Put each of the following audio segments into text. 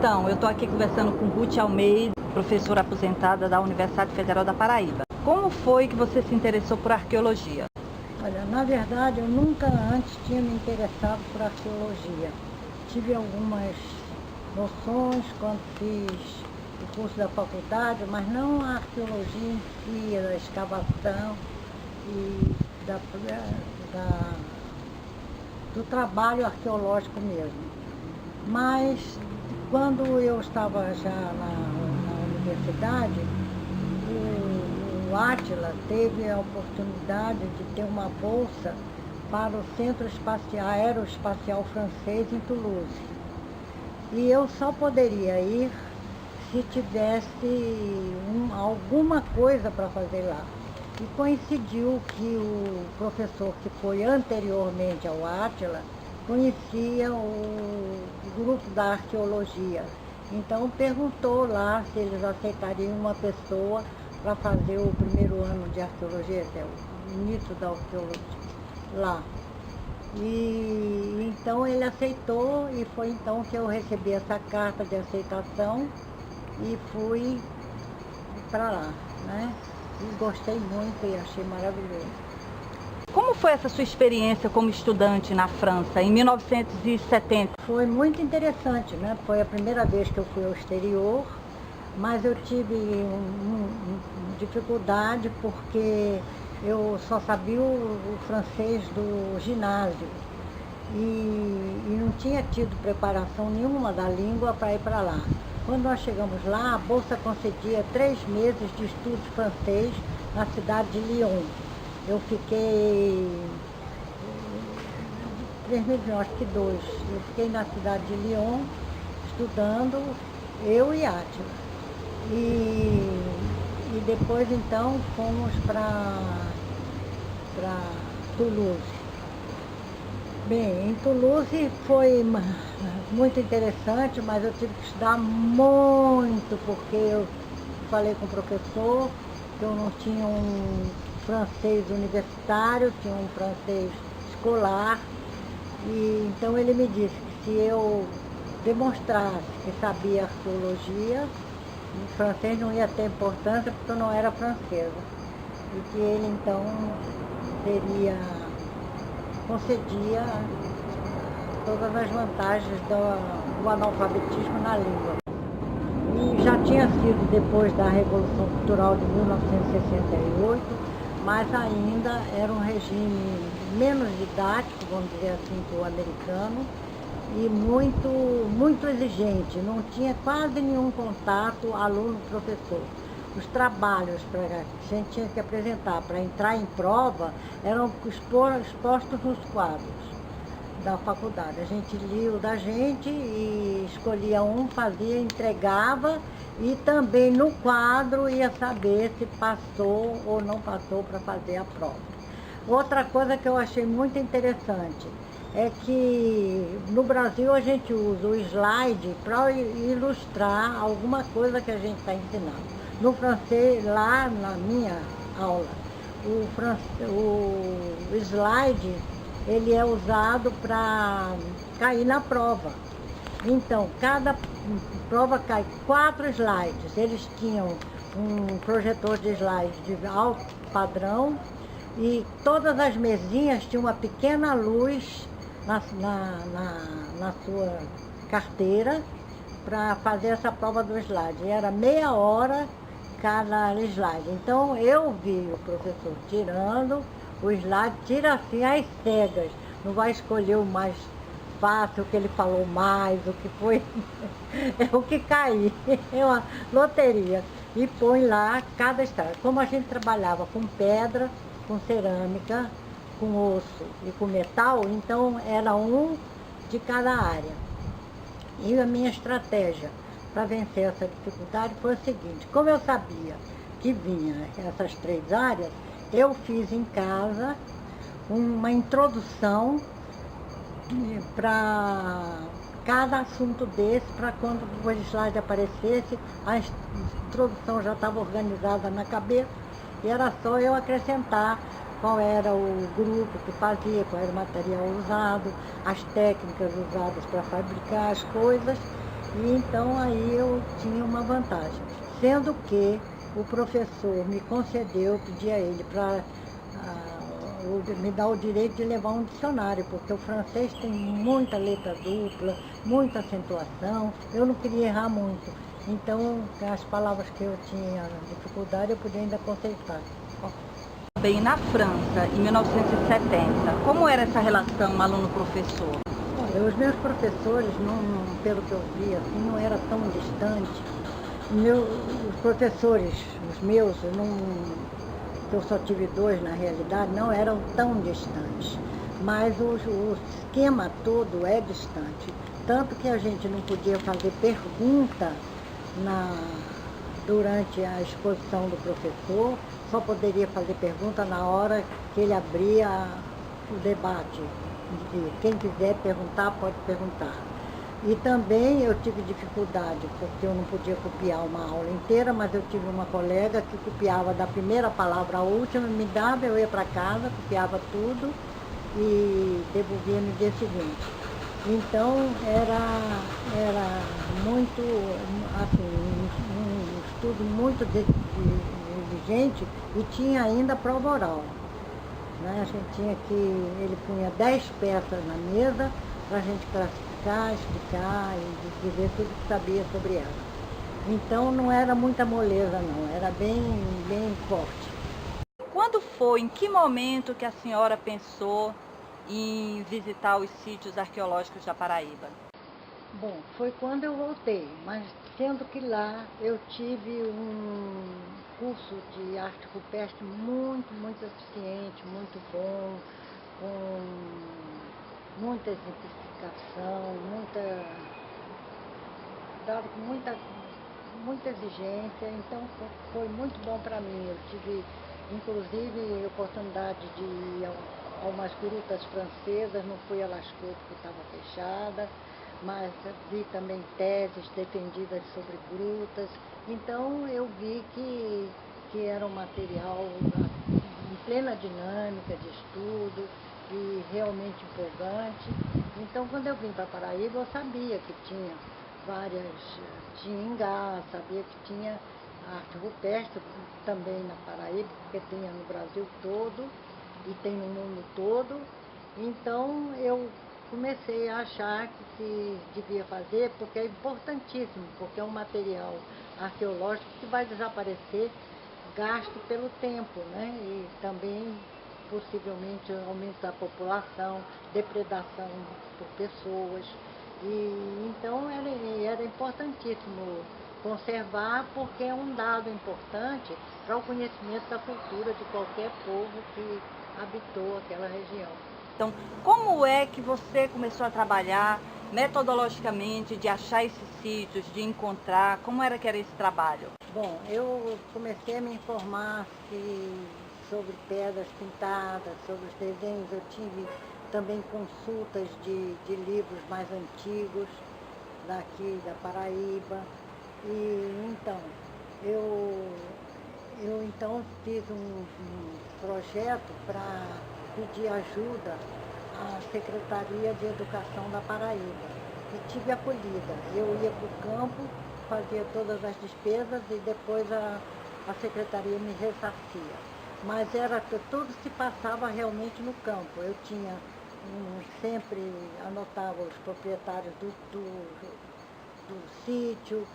Então, eu estou aqui conversando com Ruth Almeida, professora aposentada da Universidade Federal da Paraíba. Como foi que você se interessou por arqueologia? Olha, na verdade, eu nunca antes tinha me interessado por arqueologia. Tive algumas noções quando fiz o curso da faculdade, mas não a arqueologia em si, a escavação e do trabalho arqueológico mesmo. Mas quando eu estava já na universidade, o Átila teve a oportunidade de ter uma bolsa para o Centro Aeroespacial Francês em Toulouse. E eu só poderia ir se tivesse alguma coisa para fazer lá. E coincidiu que o professor que foi anteriormente ao Átila conhecia o grupo da arqueologia. Então perguntou lá se eles aceitariam uma pessoa para fazer o primeiro ano de arqueologia, que é o início da arqueologia lá. E então ele aceitou e foi então que eu recebi essa carta de aceitação e fui para lá, né? E gostei muito e achei maravilhoso. Como foi essa sua experiência como estudante na França, em 1970? Foi muito interessante, né? Foi a primeira vez que eu fui ao exterior, mas eu tive dificuldade porque eu só sabia o francês do ginásio e não tinha tido preparação nenhuma da língua para ir para lá. Quando nós chegamos lá, a bolsa concedia 3 meses de estudo francês na cidade de Lyon. Eu fiquei 3 meses, não, acho que 2. Eu fiquei na cidade de Lyon estudando, eu e Átila. E depois então fomos para Toulouse. Bem, em Toulouse foi muito interessante, mas eu tive que estudar muito, porque eu falei com o professor que eu não tinha um francês universitário, tinha um francês escolar, e então ele me disse que se eu demonstrasse que sabia arqueologia, o francês não ia ter importância porque eu não era francesa, e que ele então concedia todas as vantagens do analfabetismo na língua. E já tinha sido depois da Revolução Cultural de 1968, mas ainda era um regime menos didático, vamos dizer assim, que o americano, e muito exigente. Não tinha quase nenhum contato aluno-professor. Os trabalhos que a gente tinha que apresentar para entrar em prova eram expostos nos quadros da faculdade. A gente lia o da gente e escolhia um, fazia, entregava e também no quadro ia saber se passou ou não passou para fazer a prova. Outra coisa que eu achei muito interessante é que no Brasil a gente usa o slide para ilustrar alguma coisa que a gente está ensinando. No francês, lá na minha aula, o slide ele é usado para cair na prova. Então, cada prova cai 4 slides. Eles tinham um projetor de slide de alto padrão e todas as mesinhas tinham uma pequena luz na sua carteira para fazer essa prova do slide. Era meia hora cada slide. Então eu vi o professor tirando o slide, tira assim às cegas, não vai escolher o mais fácil, o que ele falou mais, o que foi, é o que cair, é uma loteria. E põe lá cada estrada. Como a gente trabalhava com pedra, com cerâmica, com osso e com metal, então era um de cada área. E a minha estratégia para vencer essa dificuldade foi o seguinte: como eu sabia que vinha essas 3 áreas, eu fiz em casa uma introdução para cada assunto desse, para quando o slide aparecesse, a introdução já estava organizada na cabeça e era só eu acrescentar qual era o grupo que fazia, qual era o material usado, as técnicas usadas para fabricar as coisas. E então aí eu tinha uma vantagem. Sendo que o professor me concedeu, eu pedi a ele para me dar o direito de levar um dicionário, porque o francês tem muita letra dupla, muita acentuação, eu não queria errar muito. Então, as palavras que eu tinha dificuldade, eu podia ainda consertar. Bem, na França, em 1970, como era essa relação aluno-professor? Olha, os meus professores, pelo que eu vi, assim, não era tão distante. Os professores, os meus, eu só tive dois na realidade, não eram tão distantes. Mas o esquema todo é distante. Tanto que a gente não podia fazer pergunta durante a exposição do professor, só poderia fazer pergunta na hora que ele abria o debate. Quem quiser perguntar, pode perguntar. E também eu tive dificuldade, porque eu não podia copiar uma aula inteira, mas eu tive uma colega que copiava da primeira palavra à última, me dava, eu ia para casa, copiava tudo e devolvia no dia seguinte. Então era muito, assim, um estudo muito exigente e tinha ainda prova oral. Né? A gente tinha ele punha 10 peças na mesa para a gente classificar, explicar e dizer tudo que sabia sobre ela. Então não era muita moleza não, era bem forte. Quando foi, em que momento que a senhora pensou em visitar os sítios arqueológicos da Paraíba? Bom, foi quando eu voltei, mas sendo que lá eu tive um curso de arte rupestre muito eficiente, muito bom, com muita exemplificação, dado com muita exigência, então foi muito bom para mim. Eu tive, inclusive, a oportunidade de ir a umas grutas francesas, não fui a Lascaux porque estava fechada, mas vi também teses defendidas sobre grutas. Então eu vi que era um material em plena dinâmica de estudo e realmente empolgante. Então quando eu vim para Paraíba eu sabia que tinha tinha Ingá, sabia que tinha arte rupestre também na Paraíba, porque tinha no Brasil todo e tem no mundo todo. Então eu comecei a achar que se devia fazer, porque é importantíssimo, porque é um material arqueológico que vai desaparecer, gasto pelo tempo, né? E também possivelmente aumento da população, depredação por pessoas. E então era importantíssimo conservar, porque é um dado importante para o conhecimento da cultura de qualquer povo que habitou aquela região. Então, como é que você começou a trabalhar metodologicamente de achar esses sítios, de encontrar? Como era que era esse trabalho? Bom, eu comecei a me informar sobre pedras pintadas, sobre os desenhos. Eu tive também consultas de livros mais antigos daqui da Paraíba. E então, eu então fiz um projeto para pedir ajuda à Secretaria de Educação da Paraíba. E tive acolhida. Eu ia para o campo, fazia todas as despesas e depois a secretaria me ressarcia. Mas tudo se passava realmente no campo. Eu tinha sempre anotava os proprietários do sítio,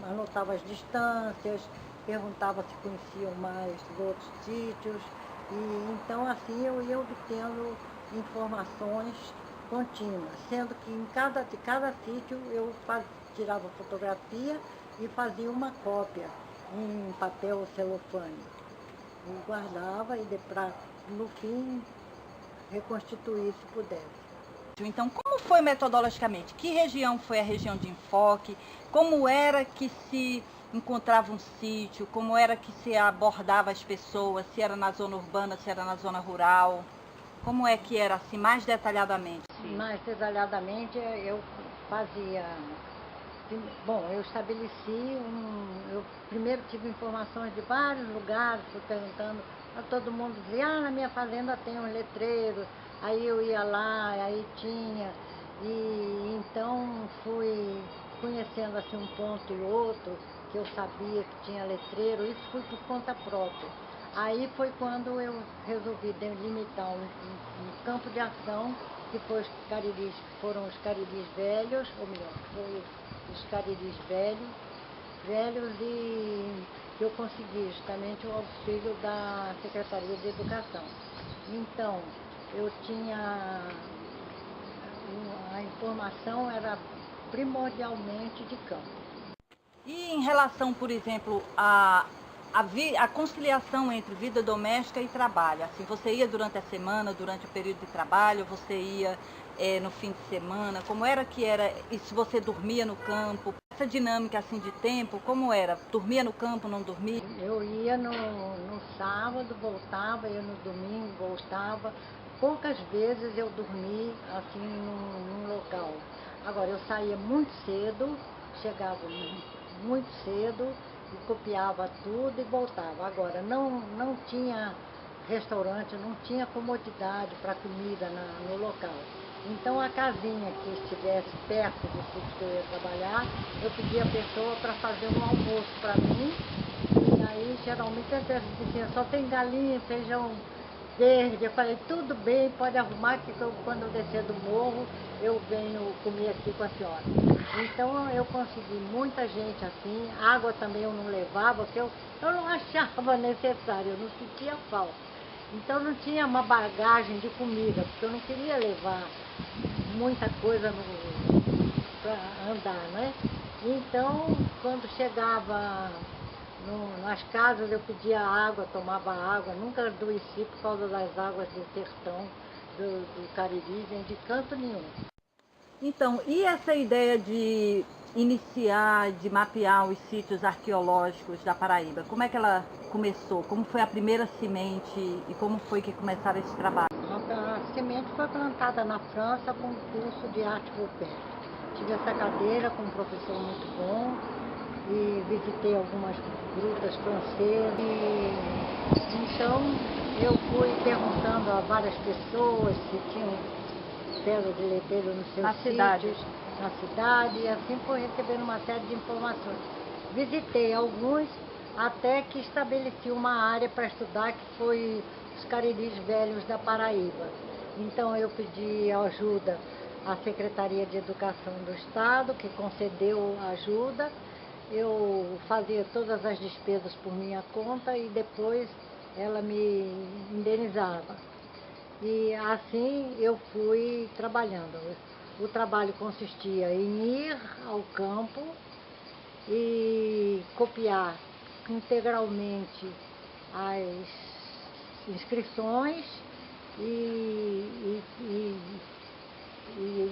anotava as distâncias, perguntava se conheciam mais outros sítios. E então assim eu ia obtendo informações contínuas, sendo que de cada sítio eu tirava fotografia e fazia uma cópia em papel celofane. E guardava e no fim reconstituir se pudesse. Então, como foi metodologicamente? Que região foi a região de enfoque? Como era que se encontrava um sítio? Como era que se abordava as pessoas? Se era na zona urbana, se era na zona rural? Como é que era, assim, mais detalhadamente? Mais detalhadamente, eu fazia... Bom, eu eu primeiro tive informações de vários lugares, fui perguntando a todo mundo, dizia, na minha fazenda tem um letreiro, aí eu ia lá, aí tinha, E então fui conhecendo assim um ponto e outro, que eu sabia que tinha letreiro, isso fui por conta própria. Aí foi quando eu resolvi delimitar um campo de ação, que foi foram os cariris velhos, ou melhor, foi os cariris velhos, e eu consegui justamente o auxílio da Secretaria de Educação. Então, eu tinha, a informação era primordialmente de campo. E em relação, por exemplo, a conciliação entre vida doméstica e trabalho, assim, você ia durante a semana, durante o período de trabalho, você ia no fim de semana, como era que era, e se você dormia no campo, essa dinâmica assim de tempo, como era? Dormia no campo, não dormia? Eu ia no sábado, voltava, ia no domingo, voltava. Poucas vezes eu dormi assim num local. Agora, eu saía muito cedo, chegava muito cedo e copiava tudo e voltava. Agora, não tinha restaurante, não tinha comodidade para comida no local. Então, a casinha que estivesse perto do sítio que eu ia trabalhar, eu pedia a pessoa para fazer um almoço para mim. E aí, geralmente, as pessoas diziam, só tem galinha, feijão verde. Eu falei, tudo bem, pode arrumar, que quando eu descer do morro, eu venho comer aqui com a senhora. Então, eu consegui muita gente assim. Água também eu não levava, porque eu não achava necessário, eu não sentia falta. Então, não tinha uma bagagem de comida, porque eu não queria levar muita coisa para andar, né? Então, quando chegava nas casas, eu pedia água, tomava água, nunca adoeci por causa das águas do sertão, do Cariri, nem de canto nenhum. Então, e essa ideia de iniciar, de mapear os sítios arqueológicos da Paraíba, como é que ela começou? Como foi a primeira semente e como foi que começaram esse trabalho? A semente foi plantada na França com um curso de arte rupestre. Tive essa cadeira com um professor muito bom e visitei algumas grutas francesas. Então eu fui perguntando a várias pessoas se tinham pedra de letreiro nos seus sítios, na cidade, e assim fui recebendo uma série de informações. Visitei alguns até que estabeleci uma área para estudar, que foi os cariris velhos da Paraíba. Então eu pedi ajuda à Secretaria de Educação do Estado, que concedeu ajuda. Eu fazia todas as despesas por minha conta e depois ela me indenizava. E assim eu fui trabalhando. O trabalho consistia em ir ao campo e copiar integralmente as inscrições e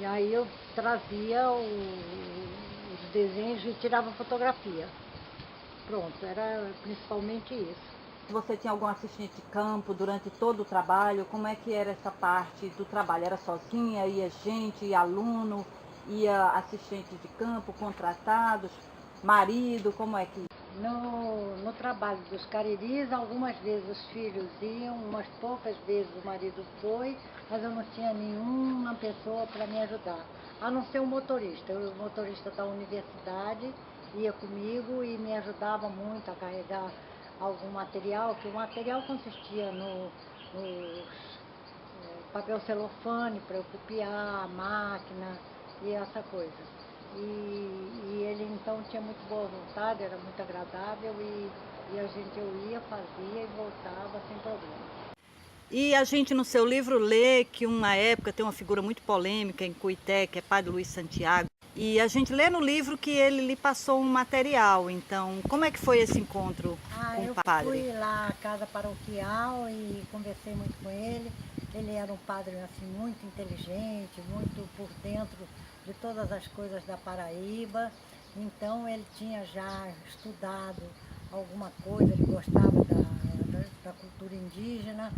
aí eu trazia os desenhos e tirava fotografia. Pronto, era principalmente isso. Você tinha algum assistente de campo durante todo o trabalho? Como é que era essa parte do trabalho? Era sozinha, ia gente, ia aluno, ia assistente de campo, contratados, marido, como é que... No trabalho dos cariris, algumas vezes os filhos iam, umas poucas vezes o marido foi, mas eu não tinha nenhuma pessoa para me ajudar, a não ser o motorista. O motorista da universidade ia comigo e me ajudava muito a carregar algum material, que o material consistia no papel celofane para eu copiar, a máquina e essa coisa. E ele então tinha muito boa vontade, era muito agradável e eu ia, fazia e voltava sem problema. E a gente no seu livro lê que uma época tem uma figura muito polêmica em Cuité, que é Padre Luiz Santiago, e a gente lê no livro que ele lhe passou um material. Então, como é que foi esse encontro com o padre? Eu fui lá à casa paroquial e conversei muito com ele. Ele era um padre assim, muito inteligente, muito por dentro de todas as coisas da Paraíba. Então ele tinha já estudado alguma coisa, ele gostava da cultura indígena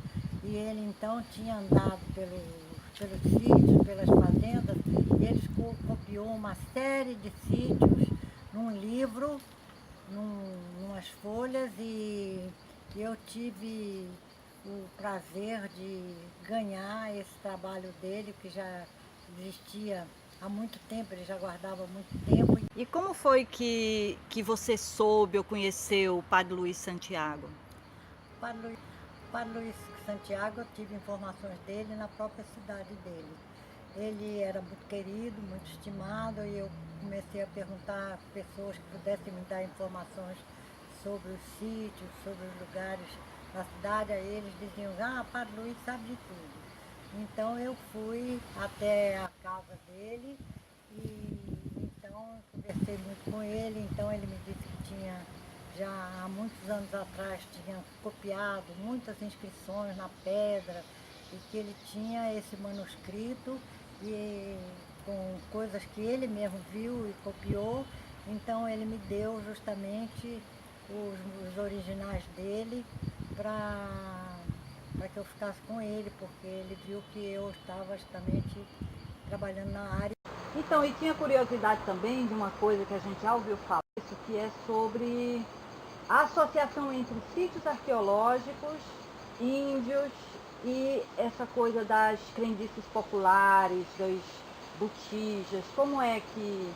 e ele então tinha andado pelos sítios, pelas fazendas, e ele copiou uma série de sítios num livro, umas folhas, e eu tive o prazer de ganhar esse trabalho dele, que já existia há muito tempo, ele já guardava há muito tempo. E como foi que você soube ou conheceu o Padre Luiz Santiago? Padre Luiz Santiago, eu tive informações dele na própria cidade dele. Ele era muito querido, muito estimado, e eu comecei a perguntar a pessoas que pudessem me dar informações sobre os sítios, sobre os lugares da cidade. Aí eles diziam, Padre Luiz sabe de tudo. Então eu fui até a casa dele e então conversei muito com ele. Então ele me disse que tinha, já há muitos anos atrás, tinha copiado muitas inscrições na pedra e que ele tinha esse manuscrito e com coisas que ele mesmo viu e copiou. Então ele me deu justamente os originais dele para que eu ficasse com ele, porque ele viu que eu estava justamente trabalhando na área. Então, e tinha curiosidade também de uma coisa que a gente já ouviu falar, isso que é sobre a associação entre sítios arqueológicos, índios e essa coisa das crendices populares, das botijas. Como é que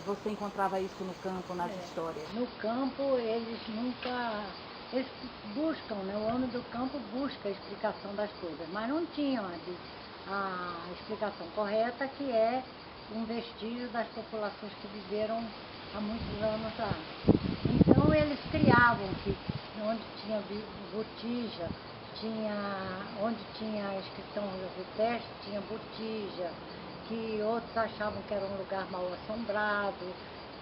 você encontrava isso no campo, nas histórias? No campo eles nunca... Eles buscam, né? O homem do campo busca a explicação das coisas, mas não tinham a explicação correta, que é um vestígio das populações que viveram há muitos anos lá. Então eles criavam que onde tinha botija, onde tinha a inscrição rupestre, tinha botija, que outros achavam que era um lugar mal assombrado.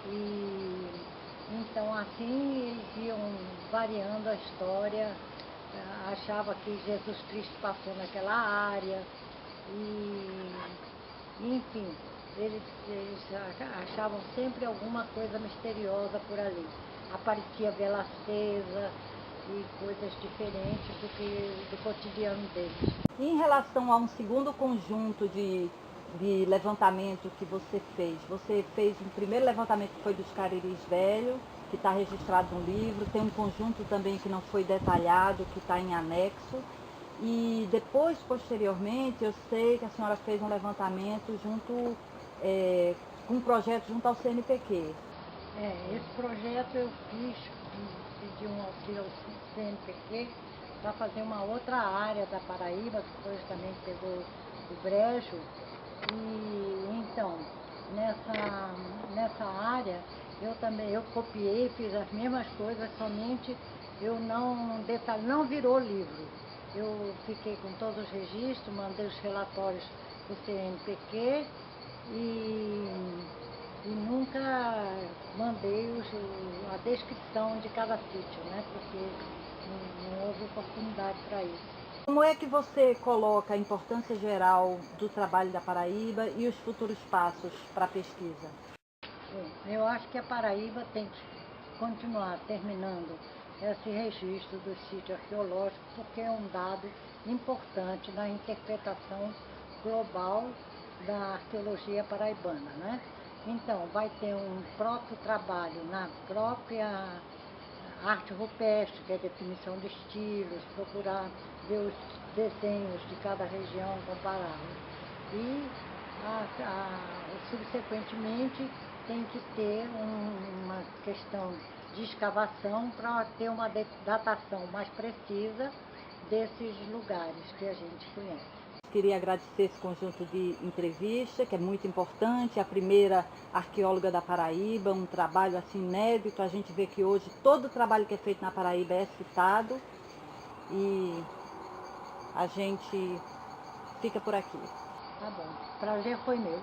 E então assim eles iam variando a história, achava que Jesus Cristo passou naquela área, e enfim, eles achavam sempre alguma coisa misteriosa por ali. Aparecia vela acesa e coisas diferentes do cotidiano deles. E em relação a um segundo conjunto de levantamento que você fez um primeiro levantamento que foi dos Cariris Velho, que está registrado no livro, tem um conjunto também que não foi detalhado, que está em anexo, e depois, posteriormente, eu sei que a senhora fez um levantamento junto, com um projeto junto ao CNPq. Esse projeto eu pedi um auxílio ao CNPq para fazer uma outra área da Paraíba, que foi também pegou o brejo. E então, nessa área, eu copiei, fiz as mesmas coisas, somente eu não virou livro. Eu fiquei com todos os registros, mandei os relatórios para o CNPq e nunca mandei a descrição de cada sítio, né? Porque não houve oportunidade para isso. Como é que você coloca a importância geral do trabalho da Paraíba e os futuros passos para a pesquisa? Eu acho que a Paraíba tem que continuar terminando esse registro do sítio arqueológico, porque é um dado importante na interpretação global da arqueologia paraibana, né? Então, vai ter um próprio trabalho na própria arte rupestre, que é a definição de estilos, procurar ver os desenhos de cada região, compará-los. E, subsequentemente, tem que ter uma questão de escavação para ter uma datação mais precisa desses lugares que a gente conhece. Queria agradecer esse conjunto de entrevista, que é muito importante, a primeira arqueóloga da Paraíba, um trabalho assim inédito. A gente vê que hoje todo o trabalho que é feito na Paraíba é citado e a gente fica por aqui. Tá bom, prazer foi meu.